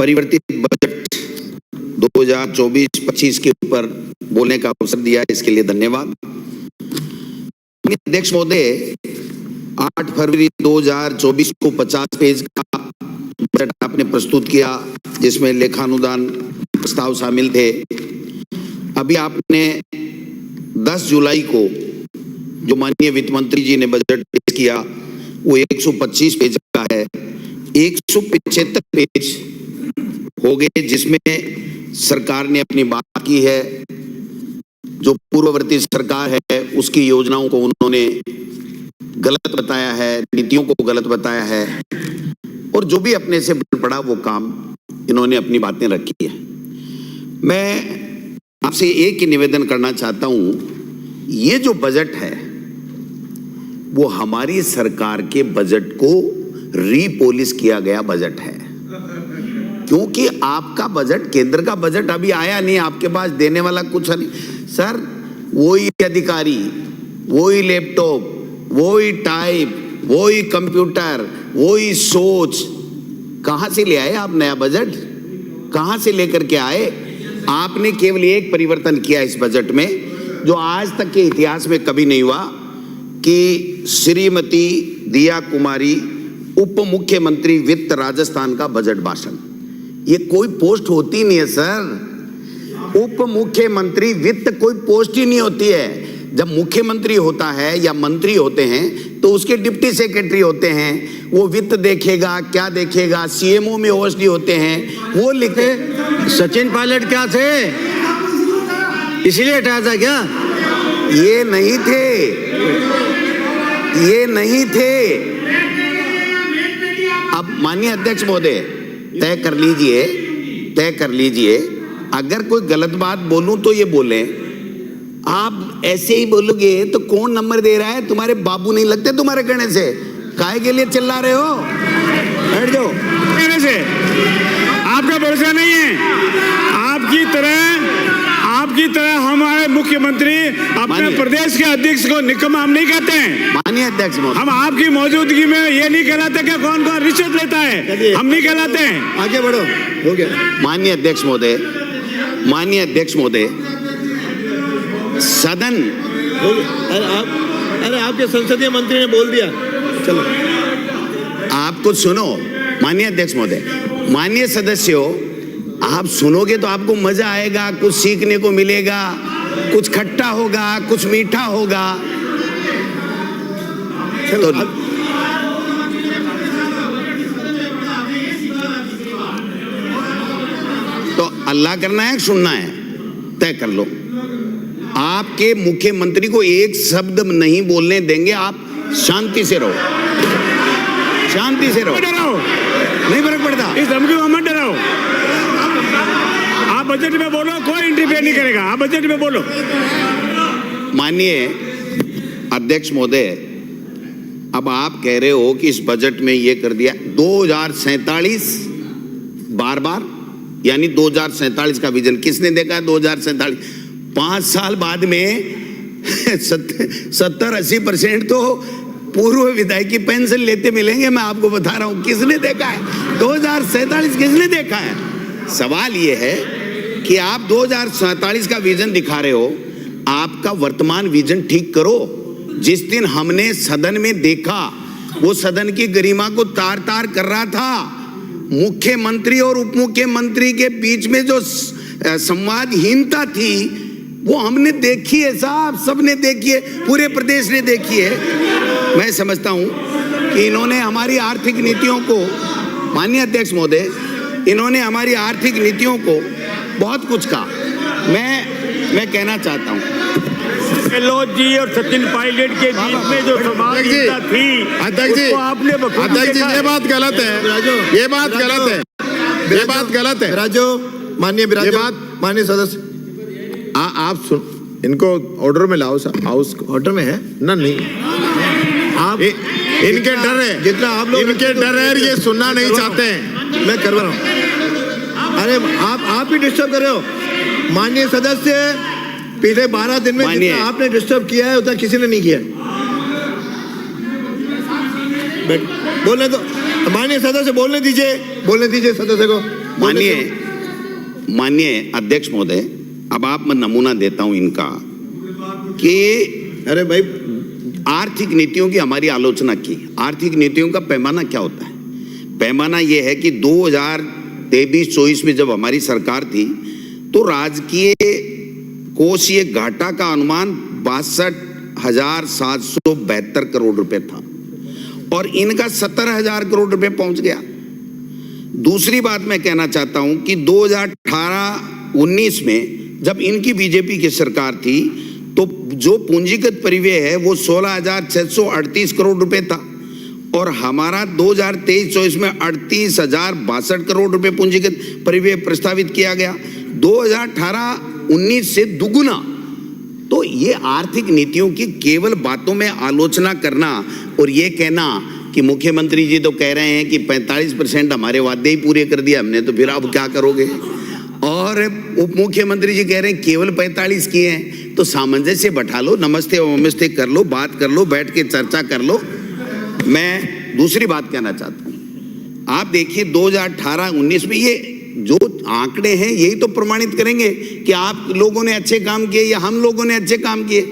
परिवर्तित बजट 2024-25 के ऊपर बोलने का अवसर दिया, इसके लिए धन्यवाद। अध्यक्ष महोदय, 8 फरवरी 2024 को 50 पेज का बजट आपने प्रस्तुत किया, जिसमें लेखानुदान प्रस्ताव शामिल थे। अभी आपने 10 जुलाई को जो माननीय वित्त मंत्री जी ने बजट पेश किया वो 125 पेज का है। 175 पेज हो गए, जिसमें सरकार ने अपनी बात की है। जो पूर्ववर्ती सरकार है उसकी योजनाओं को उन्होंने गलत बताया है, नीतियों को गलत बताया है, और जो भी अपने से बन पड़ा वो काम इन्होंने अपनी बातें रखी है। मैं आपसे एक ही निवेदन करना चाहता हूं, ये जो बजट है वो हमारी सरकार के बजट को रीपोलिश किया गया बजट है, क्योंकि आपका बजट, केंद्र का बजट अभी आया नहीं, आपके पास देने वाला कुछ नहीं। सर, वही अधिकारी, वही लैपटॉप, वही टाइप, वही कंप्यूटर, वही सोच, कहां से ले आए आप नया बजट? कहां से लेकर के आए? आपने केवल एक परिवर्तन किया इस बजट में, जो आज तक के इतिहास में कभी नहीं हुआ, कि श्रीमती दिया कुमारी उप मुख्यमंत्री वित्त राजस्थान का बजट भाषण। ये कोई पोस्ट होती नहीं है सर। उप मुख्यमंत्री वित्त कोई पोस्ट ही नहीं होती है। जब मुख्यमंत्री होता है या मंत्री होते हैं तो उसके डिप्टी सेक्रेटरी होते हैं, वो वित्त देखेगा, क्या देखेगा, सीएमओ में ओएसडी होते हैं, वो लिखे। सचिन पायलट क्या थे, इसलिए हटाया था क्या? ये नहीं थे, ये नहीं थे। अब माननीय अध्यक्ष महोदय तय कर लीजिए, अगर कोई गलत बात बोलूं तो ये बोले। आप ऐसे ही बोलोगे तो कौन नंबर दे रहा है? तुम्हारे बाबू नहीं लगते तुम्हारे कहने से? काहे के लिए चिल्ला रहे हो? बैठ जाओ। कहने से आपका भरोसा नहीं है। आपकी तरह हमारे मुख्यमंत्री अपने प्रदेश के अध्यक्ष को निकम्मा हम नहीं कहते हैं। माननीय अध्यक्ष महोदय, हम आपकी मौजूदगी में ये नहीं कहलाते कि कौन कौन रिश्वत लेता है, हम नहीं कहलाते हैं। आगे बढ़ो, हो गया। माननीय अध्यक्ष महोदय, सदन, अरे आपके संसदीय मंत्री ने बोल दिया, चलो आप कुछ सुनो। माननीय अध्यक्ष महोदय, माननीय सदस्यों, आप सुनोगे तो आपको मजा आएगा, कुछ सीखने को मिलेगा, कुछ खट्टा होगा, कुछ मीठा होगा। तो अल्लाह करना है, सुनना है, तय कर लो। आपके मुख्यमंत्री को एक शब्द नहीं बोलने देंगे। आप शांति से रहो, शांति से रहो, नहीं फर्क पड़ता। इस धमकी को मत डराओ। आप बजट में बोलो, कोई इंटरफेयर नहीं करेगा। आप बजट में बोलो। माननीय अध्यक्ष महोदय, अब आप कह रहे हो कि इस बजट में ये कर दिया 2047, बार यानी 2047 का विजन किसने देखा है? 2047 5 साल बाद में 70-80% तो पूर्व विधायक की पेंशन लेते मिलेंगे। मैं आपको बता रहा हूं, किसने देखा है 2047? किसने देखा है? सवाल ये है कि आप 2047 का विजन दिखा रहे हो, आपका वर्तमान विजन ठीक करो। जिस दिन हमने सदन में देखा, वो सदन की गरिमा को तार तार कर रहा था। मुख्यमंत्री और उप मुख्यमंत्री के बीच में जो संवादहीनता थी वो हमने देखी है साहब, सबने देखी है, पूरे प्रदेश ने देखी है। मैं समझता हूं कि इन्होंने हमारी आर्थिक नीतियों को, माननीय अध्यक्ष महोदय, इन्होंने हमारी आर्थिक नीतियों को बहुत कुछ कहा। मैं कहना चाहता हूं, गहलोत जी और सचिन पायलट के बीच में जो संवादहीनता थी, अध्यक्ष जी, आपने ये बात गलत है, ये बात गलत है, ये बात गलत है। राजो, माननीय सदस्य, आप सुन, इनको ऑर्डर में लाओ सर। हाउस ऑर्डर में है ना? नहीं, आप इनके डर है, जितना आप लोग इनके डर है, ये सुनना नहीं चाहते हैं। मैं करवा रहा हूँ। अरे आप ही डिस्टर्ब कर रहे हो। माननीय सदस्य, पिछले 12 दिन में जितना आपने डिस्टर्ब किया है उतना किसी ने नहीं किया। बोलने दो, माननीय सदस्य बोलने दीजिए सदस्य को। माननीय अध्यक्ष महोदय, अब आप मैं नमूना देता हूं इनका कि अरे भाई, आर्थिक नीतियों की हमारी आलोचना की। आर्थिक नीतियों का पैमाना क्या होता है? पैमाना यह है कि 2023-24 में जब हमारी सरकार थी तो राजकीय कोषीय घाटा का अनुमान 62,772 करोड़ रुपए था और इनका 17,000 करोड़ रुपए पहुंच गया। दूसरी बात मैं कहना चाहता हूं कि 2018-19 में जब इनकी बीजेपी की सरकार थी तो जो पूंजीगत परिव्यय है वो 16,638 करोड़ रुपए था और हमारा 2023-24 में 38,062 करोड़ रुपए पूंजीगत परिव्यय प्रस्तावित किया गया, 2018-19 से दुगुना। तो ये आर्थिक नीतियों की केवल बातों में आलोचना करना और ये कहना कि मुख्यमंत्री जी तो कह रहे हैं कि 45% हमारे वादे ही पूरे कर दिया हमने, तो फिर अब क्या करोगे? और उप मुख्यमंत्री जी कह रहे हैं केवल 45 किए हैं। तो सामंजस्य बैठा लो, नमस्ते नमस्ते कर लो, बात कर लो, बैठ के चर्चा कर लो। मैं दूसरी बात कहना चाहता हूं, आप देखिए 2018-19 में ये जो आंकड़े हैं यही तो प्रमाणित करेंगे कि आप लोगों ने अच्छे काम किए या हम लोगों ने अच्छे काम किए।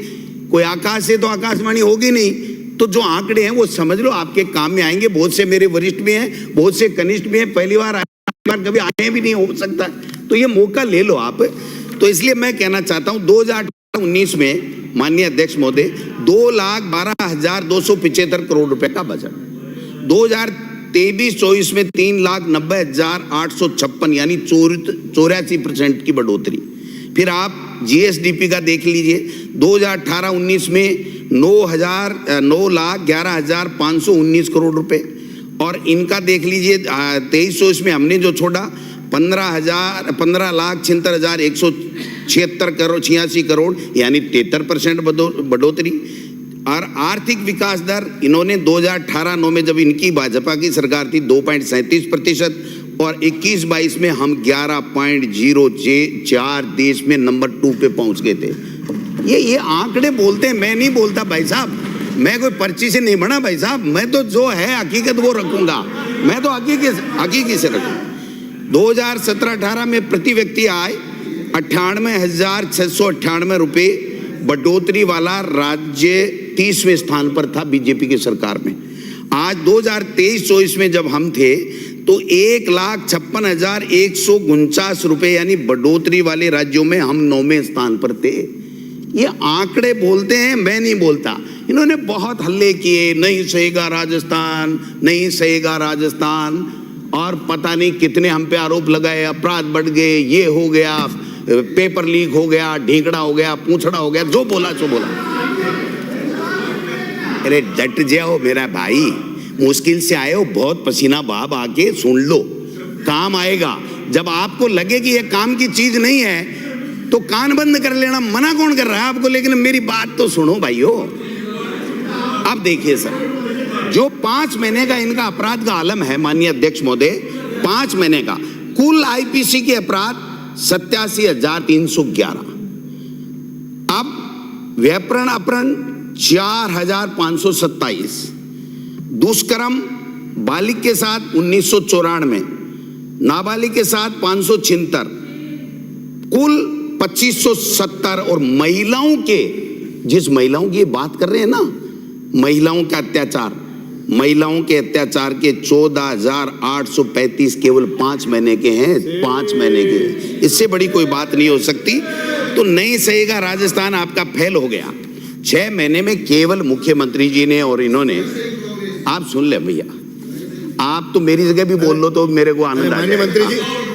कोई आकाश से तो आकाशवाणी होगी नहीं, तो जो आंकड़े हैं वो समझ लो आपके काम में आएंगे। बहुत से मेरे वरिष्ठ भी हैं, बहुत से कनिष्ठ भी हैं, पहली बार कभी आए भी नहीं हो सकता, तो ये मौका ले लो आप। तो इसलिए मैं कहना चाहता हूं 2018-19 में माननीय अध्यक्ष महोदय 2,12,275 करोड़ रुपए का बजट, 2023-24 में 3,90,856 यानी 84% की बढ़ोतरी। फिर आप जीएसडीपी का देख लीजिए, 2018-19 में 9,11,519 करोड़ रुपए और इनका देख लीजिए 23-24 में हमने जो छोड़ा 15,76,176 करोड़ 86 करोड़ यानी 73% बढ़ोतरी। और आर्थिक विकास दर इन्होंने 2018-9 में जब इनकी भाजपा की सरकार थी 2.37% और 21-22 में हम 11.04 देश में नंबर 2 पे पहुंच गए थे। ये आंकड़े बोलते हैं, मैं नहीं बोलता भाई साहब, मैं कोई पर्ची से नहीं बना भाई साहब, मैं तो जो है हकीकत वो रखूंगा, मैं तो हकीकी से रखूंगा। 2017-18 में प्रति व्यक्ति आय 98,698 रुपए बढ़ोतरी वाला राज्य 30वें स्थान पर था बीजेपी की सरकार में। आज 2023-24 में जब हम थे तो 1,56,149 रुपए यानी बढ़ोतरी वाले राज्यों में हम 9वें स्थान पर थे। ये आंकड़े बोलते हैं, मैं नहीं बोलता। इन्होंने बहुत हल्ले किए, नहीं सहेगा राजस्थान, नहीं सहेगा राजस्थान, और पता नहीं कितने हम पे आरोप लगाए, अपराध बढ़ गए, ये हो गया, पेपर लीक हो गया, ढींकड़ा हो गया, पूंछड़ा हो गया, जो बोला सो बोला। अरे डट जाओ मेरा भाई, मुश्किल से आए हो, बहुत पसीना बहा आके सुन लो, काम आएगा। जब आपको लगे कि ये काम की चीज नहीं है तो कान बंद कर लेना, मना कौन कर रहा है आपको? लेकिन मेरी बात तो सुनो भाइयों। अब देखिए सर, जो 5 महीने का इनका अपराध का आलम है माननीय अध्यक्ष महोदय, 5 महीने का कुल आईपीसी के अपराध 87,311। अब व्यपरण अपहरण 4,527, दुष्कर्म बालिग के साथ 1994, नाबालिग के साथ 576, कुल 2570। और महिलाओं के, जिस महिलाओं की बात कर रहे हैं ना, महिलाओं का अत्याचार, महिलाओं के अत्याचार के 14,835 केवल 5 महीने के हैं, 5 महीने के। इससे बड़ी कोई बात नहीं हो सकती। तो नहीं सहेगा राजस्थान आपका फेल हो गया 6 महीने में। केवल मुख्यमंत्री जी ने और इन्होंने, आप सुन ले भैया, आप तो मेरी जगह भी बोल लो तो मेरे को आनंद आ जाए।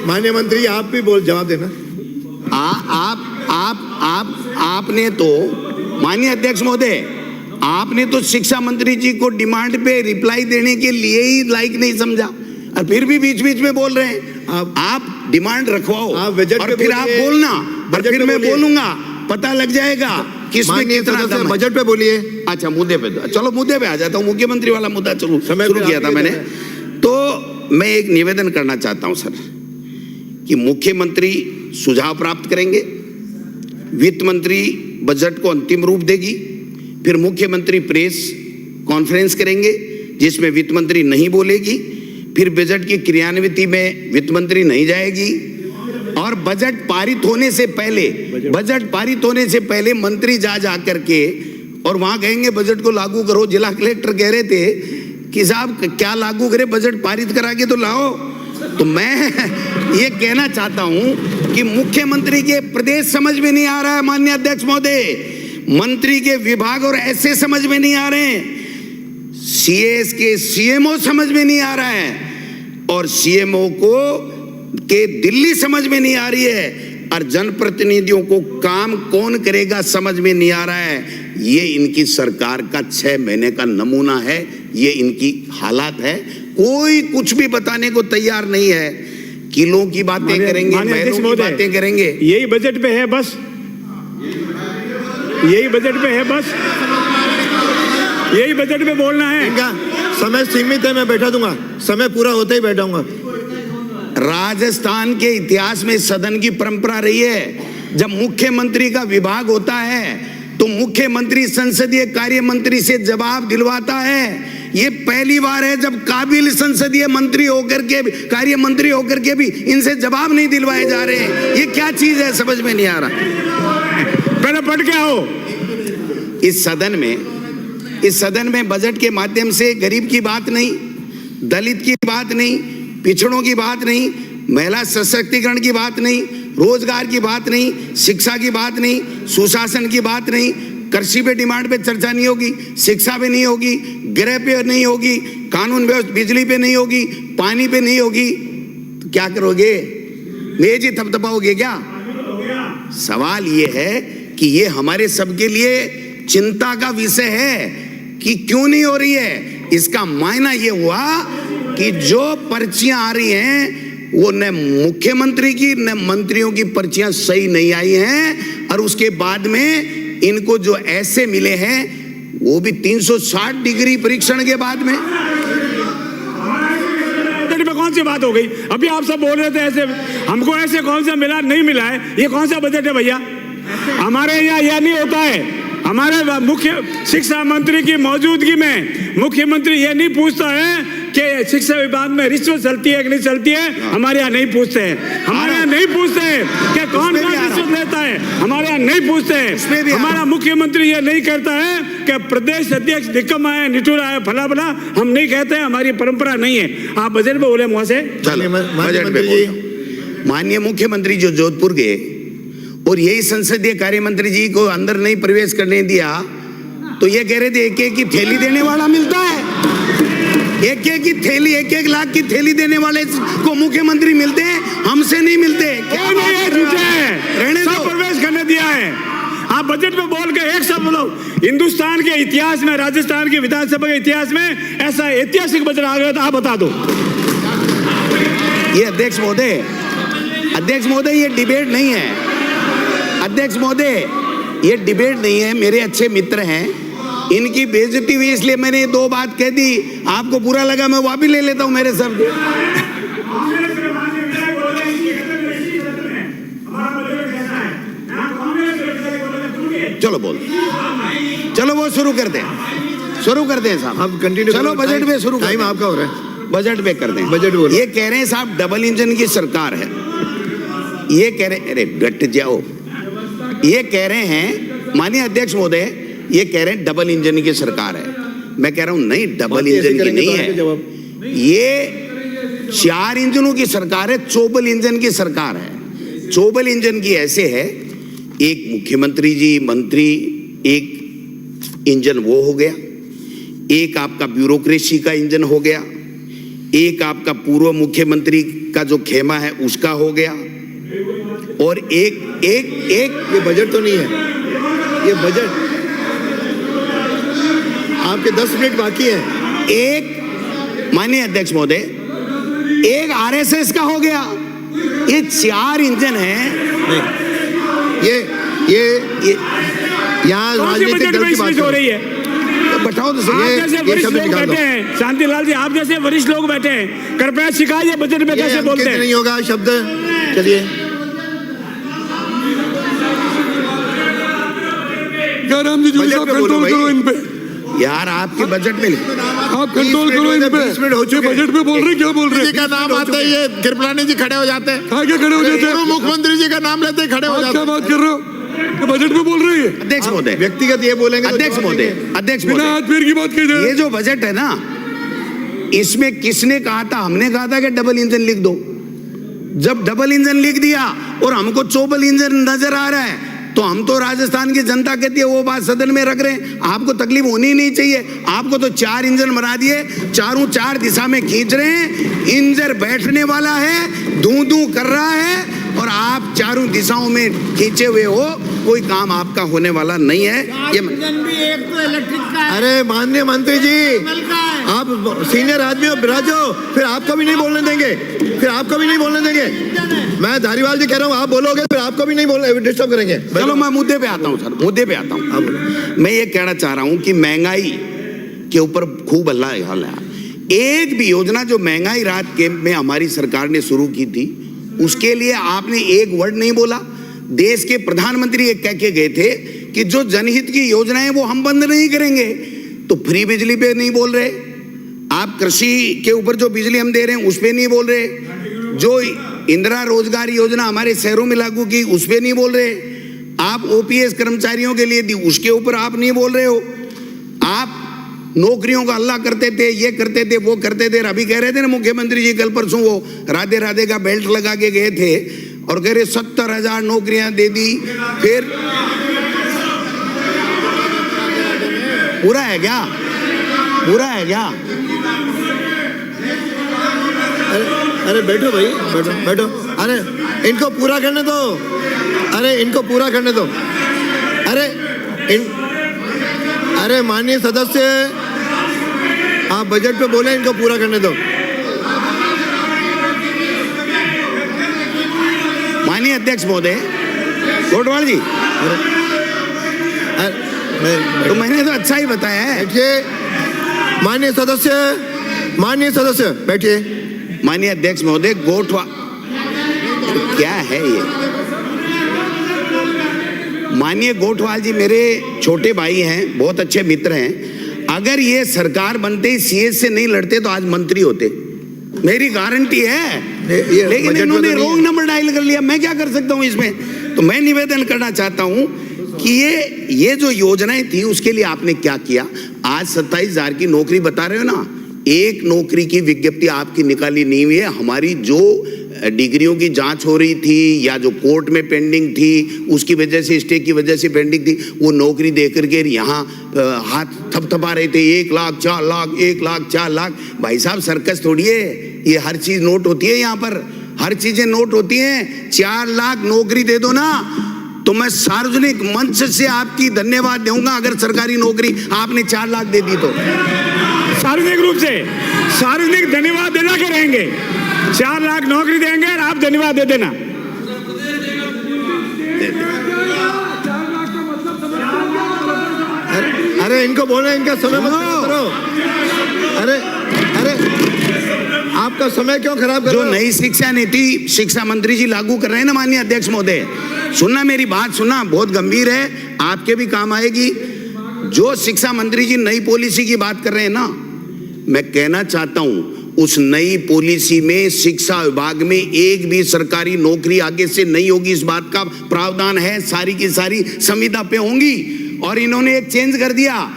माननीय मंत्री आप भी बोल, जवाब देना। आपने तो माननीय अध्यक्ष महोदय, आपने तो शिक्षा मंत्री जी को डिमांड पे रिप्लाई देने के लिए ही लायक नहीं समझा और फिर भी बीच बीच में बोल रहे हैं। आप डिमांड रखवाओ और फिर आप बोलना, और फिर मैं बोलूंगा, पता लग जाएगा किसमें कितना दम है। बजट पे बोलिए। अच्छा, मुद्दे पे, चलो मुद्दे पे आ जाता हूँ। मुख्यमंत्री वाला मुद्दा शुरू किया था मैंने, तो मैं एक निवेदन करना चाहता हूँ सर कि मुख्यमंत्री सुझाव प्राप्त करेंगे, वित्त मंत्री बजट को अंतिम रूप देगी, फिर मुख्यमंत्री प्रेस कॉन्फ्रेंस करेंगे जिसमें वित्त मंत्री नहीं बोलेगी, फिर बजट की क्रियान्विति में वित्त मंत्री नहीं जाएगी, और बजट पारित होने से पहले मंत्री जा करके और वहां कहेंगे बजट को लागू करो। जिला कलेक्टर कह रहे थे कि साहब क्या लागू करे, बजट पारित करा के तो लाओ। तो मैं ये कहना चाहता हूं कि मुख्यमंत्री के प्रदेश समझ में नहीं आ रहा है माननीय अध्यक्ष महोदय, मंत्री के विभाग और ऐसे समझ में नहीं आ रहे हैं, सीएस के सीएमओ समझ में नहीं आ रहा है, और सीएमओ को के दिल्ली समझ में नहीं आ रही है, और जनप्रतिनिधियों को काम कौन करेगा समझ में नहीं आ रहा है। ये इनकी सरकार का 6 महीने का नमूना है, ये इनकी हालात है। कोई कुछ भी बताने को तैयार नहीं है, किलों की बातें करेंगे, महलों की बातें करेंगे। यही बजट पे है बस, यही बजट पे है बस, यही बजट पे बोलना है। इनका समय सीमित है, मैं बैठा दूंगा, समय पूरा होते ही बैठाऊंगा। राजस्थान के इतिहास में सदन की परंपरा रही है, जब मुख्यमंत्री का विभाग होता है तो मुख्यमंत्री संसदीय कार्य मंत्री से जवाब दिलवाता है। ये पहली बार है जब काबिल संसदीय मंत्री होकर के, कार्य मंत्री होकर के भी इनसे जवाब नहीं दिलवाए जा रहे हैं। ये क्या चीज है, समझ में नहीं आ रहा। पहले पढ़ के आओ। इस सदन में बजट के माध्यम से गरीब की बात नहीं, दलित की बात नहीं, पिछड़ों की बात नहीं, महिला सशक्तिकरण की बात नहीं, रोजगार की बात नहीं, शिक्षा की बात नहीं, सुशासन की बात नहीं, कृषि पे डिमांड पे चर्चा नहीं होगी, शिक्षा पे नहीं होगी, गृह पे नहीं होगी, कानून व्यवस्था, बिजली पे नहीं होगी, पानी पे नहीं होगी, तो क्या करोगे? मेज ही थपथपाओगे क्या? सवाल ये है कि ये हमारे सबके लिए चिंता का विषय है कि क्यों नहीं हो रही है। इसका मायना ये हुआ कि जो पर्चियां आ रही हैं वो न मुख्यमंत्री की न मंत्रियों की पर्चियां सही नहीं आई हैं, और उसके बाद में इनको जो ऐसे मिले हैं वो भी 360 डिग्री परीक्षण के बाद में। कौन सी बात हो गई? अभी आप सब बोल रहे थे ऐसे, हमको ऐसे कौन सा मिला, नहीं मिला है, ये कौन सा बजट है भैया? हमारे यहाँ यह नहीं होता है। हमारे मुख्य शिक्षा मंत्री की मौजूदगी में मुख्यमंत्री ये नहीं पूछता है कि शिक्षा विभाग में रिश्वत चलती है कि नहीं चलती है। हमारे यहाँ नहीं पूछते हैं, हमारे यहाँ नहीं पूछते हैं कि कौन रिश्वत लेता है, हमारे यहाँ नहीं पूछते हैं। हमारा मुख्यमंत्री ये नहीं कहता है कि प्रदेश अध्यक्ष निकम्मा है, निठुरा है, फला फला, हम नहीं कहते हैं, हमारी परंपरा नहीं है। आप बजट पे बोले मुँह से। माननीय मुख्यमंत्री जो जोधपुर गए और यही संसदीय कार्य मंत्री जी को अंदर नहीं प्रवेश करने दिया, तो ये कह रहे थे एक एक की थैली देने वाला मिलता है, एक एक की थैली, 1-1 लाख की थैली देने वाले को मुख्यमंत्री मिलते हैं, हमसे नहीं मिलते। क्या नहीं है, झूठे हैं, रहने दो, प्रवेश करने दिया है। आप बजट में बोल के एक शब्द बोलो, हिंदुस्तान के इतिहास में, राजस्थान की विधानसभा के इतिहास में ऐसा ऐतिहासिक बजट आ गया था, आप बता दो। ये अध्यक्ष महोदय ये डिबेट नहीं है, अध्यक्ष महोदय ये डिबेट नहीं है। मेरे अच्छे मित्र हैं, इनकी बेइज्जती हुई इसलिए मैंने ये 2 बात कह दी, आपको बुरा लगा मैं वापस ले लेता हूं मेरे शब्द। चलो बोल, चलो वो शुरू करते हैं साहब, अब कंटिन्यू चलो बजट पे शुरू, टाइम आपका हो रहा है, बजट पे करते हैं। बजट बोलो। ये कह रहे हैं साहब डबल इंजन की सरकार है, ये कह रहे, अरे डट जाओ, ये कह रहे हैं माननीय अध्यक्ष महोदय, ये कह रहे हैं डबल इंजन की सरकार है। मैं कह रहा हूं नहीं, डबल इंजन की नहीं है, ये 4 इंजनों की सरकार है, चोबल इंजन की सरकार है। चोबल इंजन की ऐसे है, एक मुख्यमंत्री जी, मंत्री, एक इंजन वो हो गया, एक आपका ब्यूरोक्रेसी का इंजन हो गया, एक आपका पूर्व मुख्यमंत्री का जो खेमा है उसका हो गया, और एक ये बजट तो नहीं है, ये बजट आपके 10 मिनट बाकी है। एक माननीय अध्यक्ष महोदय, एक आरएसएस का हो गया, ये 4 इंजन है। ये यहाँ राजनीतिक दल की बात हो रही है, बताओ तो आप जैसे वरिष्ठ लोग बैठे हैं, शांतिलाल जी, आप जैसे वरिष्ठ लोग बैठे हैं, कृपया सिखाइए बजट में कैसे बोलते हैं। नहीं होगा शब्द, चलिए कंट्रोल करो इन पे। यार आपके बजट में आप कंट्रोल करो इन पे। 20 मिनट हो ये चुके हैं। बजट पे बोल रहे क्या बोल रहे जी का नाम आता है ये कृपलानी जी खड़े हो जाते हैं, कहाँ क्या खड़े हो जाते पूर्व हैं? मुख्यमंत्री जी का नाम लेते ही खड़े हो आप जाते क्या हैं। बात कर रहे हो? ये बजट पे बोल रहे हैं अध्यक्ष महोदय, व्यक्तिगत ये बोलेंगे तो अध्यक्ष जवाब महोदय, देंगे। अध्यक्ष बिना महोदय, हाथ फेर की बात कही जा रही ये है। जो बजट है ना, इसमें किसने कहा था? हमने कहा था कि डबल इंजन लिख दो। जब डबल इंजन लिख दिया और हमको चौबल इंजन नजर आ रहा है, तो हम तो राजस्थान की जनता कहती है वो बात सदन में रख रहे हैं। आपको तकलीफ होनी ही नहीं चाहिए। आपको तो 4 इंजन बना दिए, चारों 4 दिशा में खींच रहे हैं। इंजन बैठने वाला है, धू धू कर रहा है, और आप चारों दिशाओं में खींचे हुए हो। कोई काम आपका होने वाला नहीं है। ये इंजन भी एक तो इलेक्ट्रिक का है, अरे माननीय मंत्री जी, कमल का है। आप सीनियर आदमी हो, बिराजो, फिर आपको भी नहीं बोलने देंगे, फिर आपको भी नहीं बोलने देंगे। मैं धारीवाल जी कह रहा हूँ, आप बोलोगे फिर आपको भी नहीं बोलने, डिस्टर्ब करेंगे। चलो मैं मुद्दे पे आता हूँ सर, मुद्दे पे आता हूँ। मैं ये कहना चाह रहा हूँ कि महंगाई के ऊपर खूब हल्ला है। एक भी योजना जो महंगाई राहत कैंप में हमारी सरकार ने शुरू की थी, उसके लिए आपने एक वर्ड नहीं बोला। देश के प्रधानमंत्री ये कह के गए थे कि जो जनहित की योजनाएं वो हम बंद नहीं करेंगे। तो फ्री बिजली पे नहीं बोल रहे आप, कृषि के ऊपर जो बिजली हम दे रहे हैं उस पे नहीं बोल रहे, जो इंदिरा रोजगार योजना हमारे शहरों में लागू की उस पे नहीं बोल रहे, आप ओपीएस कर्मचारियों के लिए दी उसके ऊपर आप नहीं बोल रहे हो। आप नौकरियों का हल्ला करते थे, ये करते थे, वो करते थे। अभी कह रहे थे ना मुख्यमंत्री जी कल परसों, वो राधे राधे का बेल्ट लगा के गए थे और कह रहे 70,000 नौकरियां दे दी। फिर पूरा है क्या? पूरा है क्या? अरे बैठो भाई, बैठो बैठो। अरे इनको पूरा करने दो, अरे इनको पूरा करने दो। अरे माननीय सदस्य, आप बजट पे बोले, इनको पूरा करने दो। माननीय अध्यक्ष महोदय, कोटवाल जी, तो मैंने तो अच्छा ही बताया है। बैठिए माननीय सदस्य बैठिए। माननीय अध्यक्ष महोदय, गोठवा क्या है ये? माननीय गोठवाल जी मेरे छोटे भाई हैं, बहुत अच्छे मित्र हैं। अगर ये सरकार बनते ही सीएस से नहीं लड़ते तो आज मंत्री होते, मेरी गारंटी है। लेकिन इन्होंने रॉन्ग नंबर डायल कर लिया। मैं क्या कर सकता हूं इसमें? तो मैं निवेदन करना चाहता हूं कि ये जो योजनाएं थी उसके लिए आपने क्या किया। आज 27,000 की नौकरी बता रहे हो ना, एक नौकरी की विज्ञप्ति आपकी निकाली नहीं हुई है। हमारी जो डिग्रियों की जांच हो रही थी या जो कोर्ट में पेंडिंग थी, उसकी वजह से, स्टे की वजह से पेंडिंग थी, वो नौकरी देकर के यहाँ हाथ थपथपा रहे थे। 1 लाख 4 लाख, 1 लाख 4 लाख। भाई साहब सर्कस थोड़ी है ये, हर चीज नोट होती है यहाँ पर, हर चीजें नोट होती हैं। 4 लाख नौकरी दे दो ना, तो मैं सार्वजनिक मंच से आपकी धन्यवाद दूंगा। अगर सरकारी नौकरी आपने 4 लाख दे दी तो सार्वजनिक रूप से सार्वजनिक धन्यवाद देना के रहेंगे। 4 लाख नौकरी देंगे और आप धन्यवाद दे देना। अरे इनको बोले, इनका समय मत खराब करो। अरे आपका समय क्यों खराब कर जो रहे हो? नई शिक्षा नीति शिक्षा मंत्री जी लागू कर रहे हैं ना, माननीय अध्यक्ष महोदय, सुनना मेरी बात, सुनना, बहुत गंभीर है, आपके भी काम आएगी। जो शिक्षा मंत्री जी नई पॉलिसी की बात कर रहे हैं ना, मैं कहना चाहता हूं उस नई पॉलिसी में शिक्षा विभाग में एक भी सरकारी नौकरी आगे से नहीं होगी, इस बात का प्रावधान है। सारी की सारी संविदा पे होंगी। और इन्होंने एक चेंज कर दिया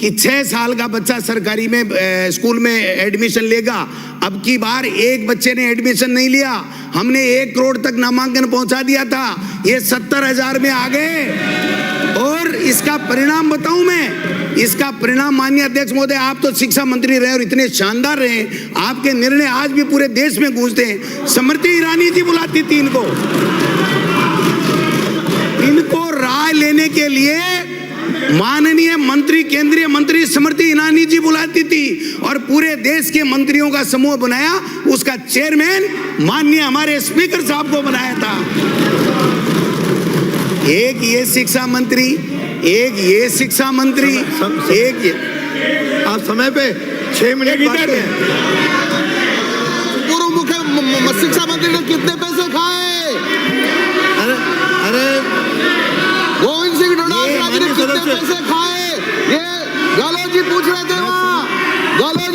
कि 6 साल का बच्चा सरकारी में स्कूल में एडमिशन लेगा। अब की बार एक बच्चे ने एडमिशन नहीं लिया, हमने 1 करोड़ तक नामांकन पहुंचा दिया था, ये 70,000 में आ गए। और इसका परिणाम बताऊं मैं, इसका परिणाम माननीय अध्यक्ष महोदय, आप तो शिक्षा मंत्री रहे और इतने शानदार रहे, आपके निर्णय आज भी पूरे देश में गूंजते हैं। स्मृति ईरानी जी बुलाती थी इनको राय लेने के लिए, माननीय मंत्री, केंद्रीय मंत्री स्मृति ईरानी जी बुलाती थी और पूरे देश के मंत्रियों का समूह बनाया, उसका चेयरमैन माननीय हमारे स्पीकर साहब को बनाया था। एक ये शिक्षा मंत्री, एक ये शिक्षा मंत्री, एक ये। आप समय पे 6 मिनट बात करें। पूर्व मुख्य शिक्षा मंत्री ने कितने पैसे खाए? अरे गोविंद सिंह डोटासरा जी ने कितने पैसे खाए? ये गहलोत जी पूछ रहे थे वहाँ, गहलोत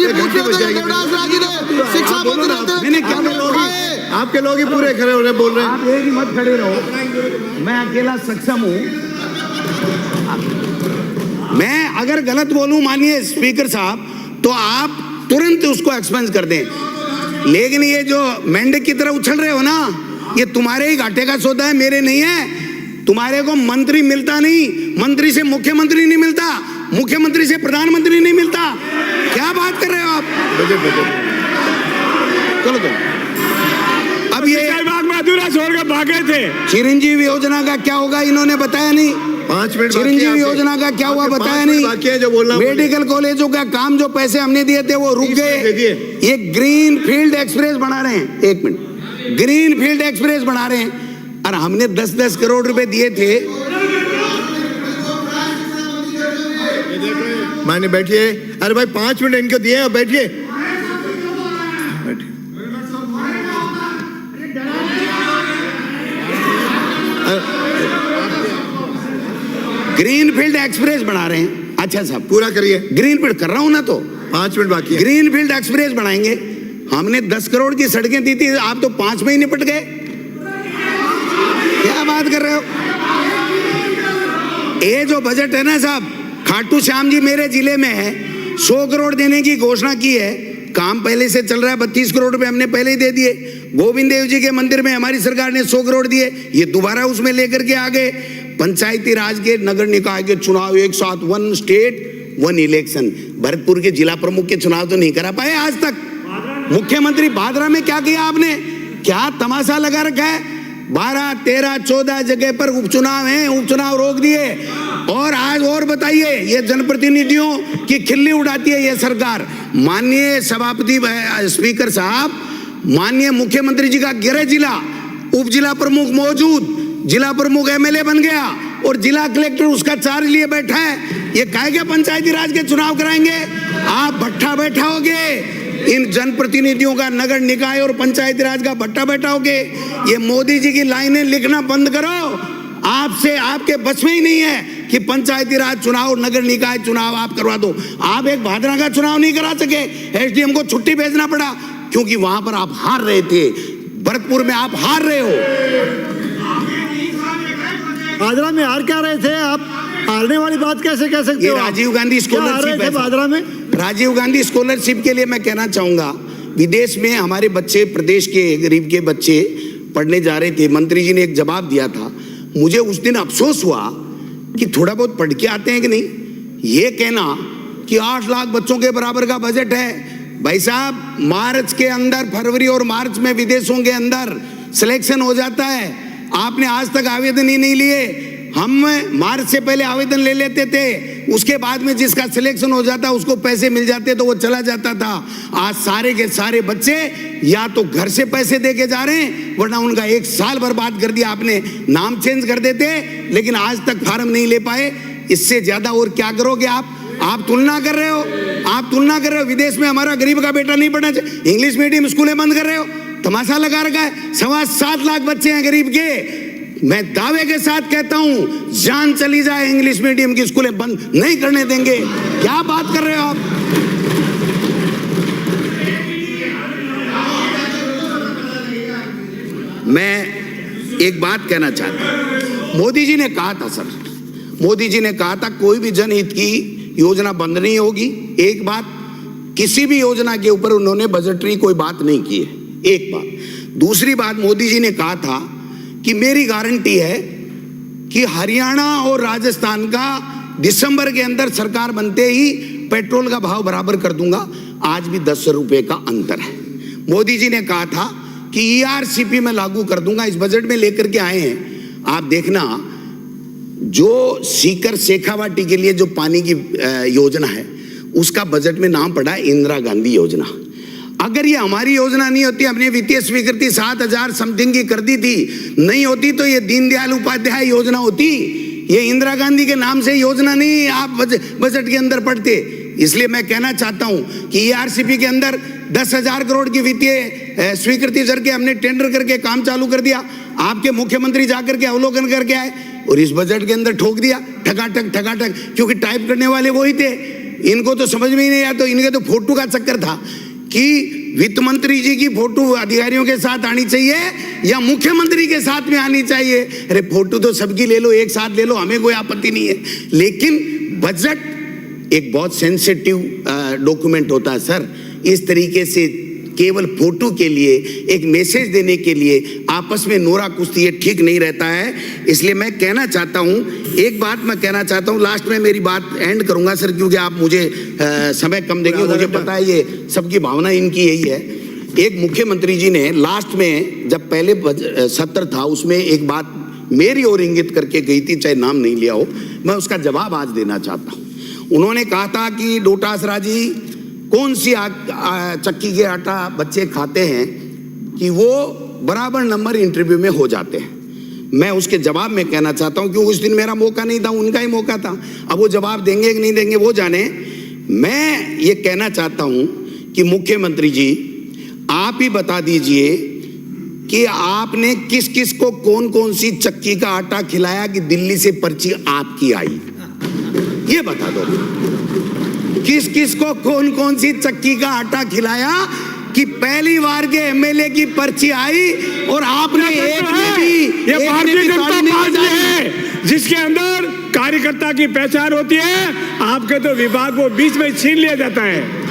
मंत्री ने कितने खाए? आपके लोग ही पूरे खड़े हो रहे बोल रहे हैं। आप एक ही मत खड़े रहो, मैं अकेला सक्षम हूं। मैं अगर गलत बोलूं मानिए स्पीकर साहब, तो आप तुरंत उसको एक्सपेंस कर दें, लेकिन ये जो मेंढक की तरह उछल रहे हो ना, ये तुम्हारे ही घाटे का सौदा है, मेरे नहीं है। तुम्हारे को मंत्री मिलता नहीं, मंत्री से मुख्यमंत्री नहीं मिलता, मुख्यमंत्री से प्रधानमंत्री नहीं मिलता। क्या बात कर रहे हो आप? चलो तो अब ये विभाग में अधूरा छोड़ के भागे थे। चिरंजीवी योजना का क्या होगा, इन्होंने बताया नहीं। 5 मिनट चिरंजीवी योजना का क्या हुआ, बताया नहीं। बाकी है जो बोलना। मेडिकल कॉलेजों का काम जो पैसे हमने दिए थे वो रुक गए। ये ग्रीन फील्ड एक्सप्रेस बना रहे हैं, 1 मिनट, ग्रीन फील्ड एक्सप्रेस बना रहे हैं, और हमने 10-10 करोड़ रुपए दिए थे। माने बैठिए, अरे भाई 5 मिनट इनको दिए, अब बैठिए। ग्रीन फील्ड एक्सप्रेस बना रहे हैं। अच्छा साहब पूरा करिए। ग्रीन फील्ड कर रहा हूं ना, तो 5 मिनट बाकी है। ग्रीन फील्ड एक्सप्रेस बनाएंगे। हमने 10 करोड़ की सड़कें दी थी, आप तो 5 में ही निपट गए। क्या बात कर रहे हो? ये जो बजट है ना साहब, खाटू श्याम जी मेरे जिले में है, 100 करोड़ देने की घोषणा की है, काम पहले से चल रहा है। 32 करोड़ रुपए हमने पहले ही दे दिए। गोविंद देव जी के मंदिर में हमारी सरकार ने 100 करोड़ दिए, ये दोबारा उसमें लेकर के आ गए। पंचायती राज के नगर निकाय के चुनाव एक साथ, 1 स्टेट 1 इलेक्शन। भरतपुर के जिला प्रमुख के चुनाव तो नहीं करा पाए आज तक। मुख्यमंत्री भादरा में क्या किया आपने? क्या तमाशा लगा रखा है? 12, 13, 14 जगह पर उपचुनाव हैं, उपचुनाव रोक दिए। और आज और बताइए, ये जनप्रतिनिधियों की खिल्ली उड़ाती है ये सरकार। माननीय सभापति स्पीकर साहब, माननीय मुख्यमंत्री जी का गृह जिला उप जिला प्रमुख मौजूद, जिला प्रमुख एमएलए बन गया और जिला कलेक्टर उसका चार्ज लिए बैठा है। ये काहे के पंचायती राज के चुनाव कराएंगे? आप भट्ठा बैठाओगे, इन जनप्रतिनिधियों का नगर निकाय और पंचायती राज का भट्ठा बैठाओगे। ये मोदी जी की लाइनें लिखना बंद करो। आपसे, आपके बस में ही नहीं है कि पंचायती राज चुनाव, नगर निकाय चुनाव आप करवा दो। आप एक भादरा का चुनाव नहीं करा सके, एसडीएम को छुट्टी भेजना पड़ा, क्योंकि वहां पर आप हार रहे थे। भरतपुर में आप हार रहे हो। भादरा में हार क्या रहे थे आप? हारने वाली बात कैसे कह सकते ये हो? राजीव गांधी स्कॉलरशिप है भादरा में। राजीव गांधी स्कॉलरशिप के लिए मैं कहना चाहूंगा, विदेश में हमारे बच्चे, प्रदेश के गरीब के बच्चे पढ़ने जा रहे थे। मंत्री जी ने एक जवाब दिया था, मुझे उस दिन अफसोस हुआ कि थोड़ा बहुत पढ़ के आते हैं कि नहीं। ये कहना कि 8 लाख बच्चों के बराबर का बजट है, भाई साहब मार्च के अंदर, फरवरी और मार्च में विदेशों के अंदर सिलेक्शन हो जाता है। आपने आज तक आवेदन ही नहीं लिए। हम मार्च से पहले आवेदन ले लेते थे, उसके बाद में जिसका सिलेक्शन हो जाता उसको पैसे मिल जाते तो वो चला जाता था। आज सारे के सारे बच्चे या तो घर से पैसे दे के जा रहे हैं, वरना उनका 1 साल बर्बाद कर दिया आपने। नाम चेंज कर देते, लेकिन आज तक फार्म नहीं ले पाए। इससे ज्यादा और क्या करोगे आप? आप तुलना कर रहे हो, आप तुलना कर रहे हो। विदेश में हमारा गरीब का बेटा नहीं पढ़ना चाहिए, इंग्लिश मीडियम स्कूलें बंद कर रहे हो, तमाशा लगा रखा है। 7.25 लाख बच्चे हैं गरीब के। मैं दावे के साथ कहता हूं, जान चली जाए, इंग्लिश मीडियम की स्कूलें बंद नहीं करने देंगे। क्या बात कर रहे हो आप? मैं एक बात कहना चाहता हूं। मोदी जी ने कहा था सर, मोदी जी ने कहा था कोई भी जनहित की योजना बंद नहीं होगी। एक बात, किसी भी योजना के ऊपर उन्होंने बजटरी कोई बात नहीं की है, एक बात। दूसरी बात, मोदी जी ने कहा था कि मेरी गारंटी है कि हरियाणा और राजस्थान का दिसंबर के अंदर सरकार बनते ही पेट्रोल का भाव बराबर कर दूंगा। आज भी 10 रुपए का अंतर है। मोदी जी ने कहा था कि ईआरसीपी में लागू कर दूंगा, इस बजट में लेकर के आए हैं। आप देखना, जो सीकर शेखावाटी के लिए जो पानी की योजना है, उसका बजट में नाम पड़ा है इंदिरा गांधी योजना। अगर ये हमारी योजना नहीं होती, हमने वित्तीय स्वीकृति 7,000 समथिंग की कर दी थी, नहीं होती तो ये दीनदयाल उपाध्याय योजना होती। ये इंदिरा गांधी के नाम से योजना नहीं आप बजट के अंदर पढ़ते। इसलिए मैं कहना चाहता हूं कि ईआरसीपी के अंदर 10,000 करोड़ की वित्तीय स्वीकृति करके हमने टेंडर करके काम चालू कर दिया। आपके मुख्यमंत्री जाकर के अवलोकन करके आए और इस बजट के अंदर ठोक दिया, ठगाठक, क्योंकि टाइप करने वाले वही थे। इनको तो समझ में ही नहीं आया, तो इनके तो फोटो का चक्कर था कि वित्त मंत्री जी की फोटो अधिकारियों के साथ आनी चाहिए या मुख्यमंत्री के साथ में आनी चाहिए? अरे फोटो तो सबकी ले लो, एक साथ ले लो, हमें कोई आपत्ति नहीं है, लेकिन बजट एक बहुत सेंसिटिव डॉक्यूमेंट होता है सर। इस तरीके से केवल फोटो के लिए, एक मैसेज देने के लिए आपस में नोरा कुश्ती, ये ठीक नहीं रहता है। इसलिए मैं कहना चाहता हूं, एक बात मैं कहना चाहता हूं, लास्ट में मेरी बात एंड करूंगा सर, क्योंकि आप मुझे समय कम देंगे, मुझे पता है ये सबकी भावना इनकी यही है। एक मुख्यमंत्री जी ने लास्ट में जब पहले सत्र था उसमें एक बात मेरी ओर इंगित करके गई थी, चाहे नाम नहीं लिया हो, मैं उसका जवाब आज देना चाहता हूं। उन्होंने कहा था कि डोटासरा जी कौन सी चक्की के आटा बच्चे खाते हैं कि वो बराबर नंबर इंटरव्यू में हो जाते हैं। मैं उसके जवाब में कहना चाहता हूं, क्योंकि उस दिन मेरा मौका नहीं था, उनका ही मौका था। अब वो जवाब देंगे कि नहीं देंगे वो जाने। मैं ये कहना चाहता हूं कि मुख्यमंत्री जी आप ही बता दीजिए कि आपने किस किस को कौन कौन सी चक्की का आटा खिलाया कि दिल्ली से पर्ची आपकी आई, ये बता दो। किस किस को कौन कौन सी चक्की का आटा खिलाया कि पहली बार के एमएलए की पर्ची आई और आपने एक में भी, ये भारतीय जनता पार्टी है जिसके अंदर कार्यकर्ता की पहचान होती है, आपके तो विभाग को बीच में छीन लिया जाता है।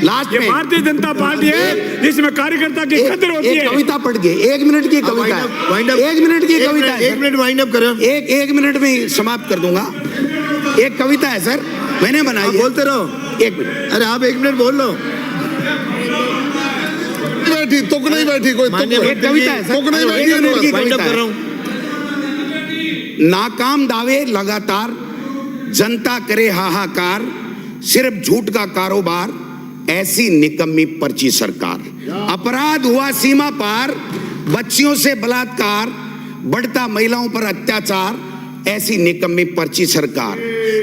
लास्ट में भारतीय जनता पार्टी है जिसमें कार्यकर्ता की कदर होती है। कविता पढ़ के 1 मिनट की कविता, 1 मिनट की कविता, 1 मिनट वाइंड अप करो। एक मिनट में समाप्त कर दूंगा। एक कविता है सर, मैंने बनाई है। बोलते रहो 1 मिनट। अरे आप 1 मिनट बोल लो। बैठी तुक नहीं बैठी कोई तुक एक कविता है सर, तुक नहीं बैठी, 1 मिनट की वाइंड अप कविता कर रहा है। हूं। नाकाम दावे लगातार, जनता करे हाहाकार, सिर्फ झूठ का कारोबार, ऐसी निकम्मी पर्ची सरकार। अपराध हुआ सीमा पार, बच्चियों से बलात्कार, बढ़ता महिलाओं पर अत्याचार, ऐसी निकम्मी पर्ची सरकार।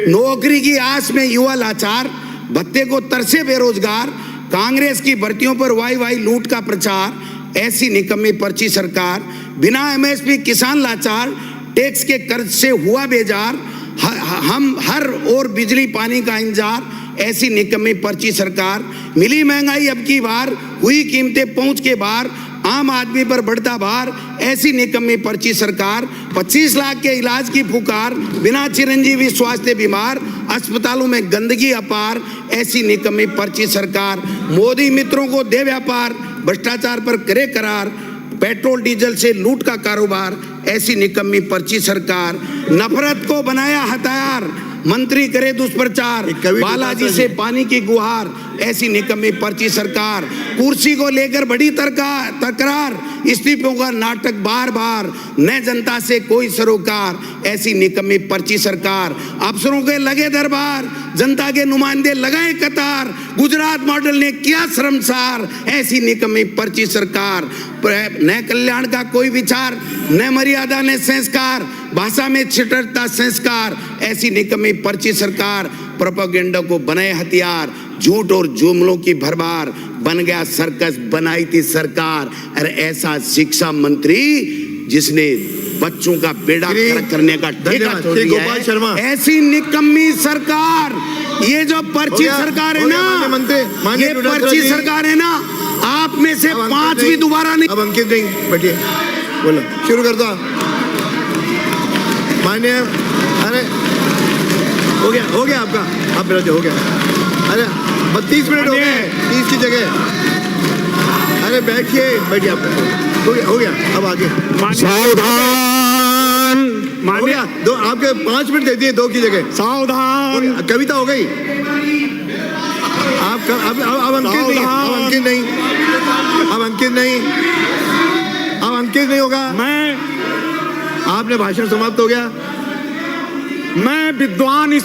नौकरी की आस में युवा लाचार, भत्ते को तरसे बेरोजगार, कांग्रेस की भर्तियों पर वाई वाई लूट का प्रचार, ऐसी निकम्मी पर्ची सरकार। बिना एमएसपी किसान लाचार, टैक्स के कर्ज से हुआ बेजार, हम हर और बिजली पानी का इंतजार, ऐसी निकम्मी पर्ची सरकार। मिली महंगाई अब की बार, हुई कीमतें पहुंच के बाहर, आम आदमी पर बढ़ता भार, ऐसी निकम्मी पर्ची सरकार। 25 लाख के इलाज की पुकार, बिना चिरंजीवी स्वास्थ्य बीमार, अस्पतालों में गंदगी अपार, ऐसी निकम्मी पर्ची सरकार। मोदी मित्रों को दे व्यापार, भ्रष्टाचार पर करे करार, पेट्रोल डीजल से लूट का कारोबार, ऐसी निकम्मी पर्ची सरकार। नफरत को बनाया हथियार, मंत्री करे दुष्प्रचार, बालाजी से पानी की गुहार, ऐसी निकम्मी पर्ची सरकार। कुर्सी को लेकर बड़ी तकरार, इस्तीफों का नाटक बार बार, न जनता से कोई सरोकार, ऐसी निकम्मी पर्ची सरकार। अफसरों के लगे दरबार, जनता के नुमाइंदे लगाए कतार, गुजरात मॉडल ने किया शर्मसार, ऐसी निकम्मी पर्ची सरकार। न कल्याण का कोई विचार, न मर्यादा न संस्कार, भाषा में छिटरता संस्कार, ऐसी निकम्मी पर्ची सरकार। प्रोपेगेंडा को बनाए हथियार, झूठ और जुमलों की भरमार, बन गया सर्कस, बनाई थी सरकार। अरे ऐसा शिक्षा मंत्री जिसने बच्चों का बेड़ा गर्क करने का ठेका छोड़ दिया है, ऐसी निकम्मी सरकार। ये जो पर्ची सरकार है ना, ये पर्ची सरकार है ना, आप में से 5 भी दोबारा नहीं। अब अंकित नहीं, बैठिए, बोलो, शुरू कर दो। मान्य, अरे हो गया आपका, आप मेरा जो हो गया। अरे 32 मिनट हो गए 30 की जगह। अरे बैठिए आप, हो गया अब आगे। सावधान, हो गया, दो आपके 5 मिनट दे दिए 2 की जगह। सावधान, कविता हो गई। आप अब अंकित नहीं होगा। मैं आपने भाषण समाप्त हो गया। विद्वान इस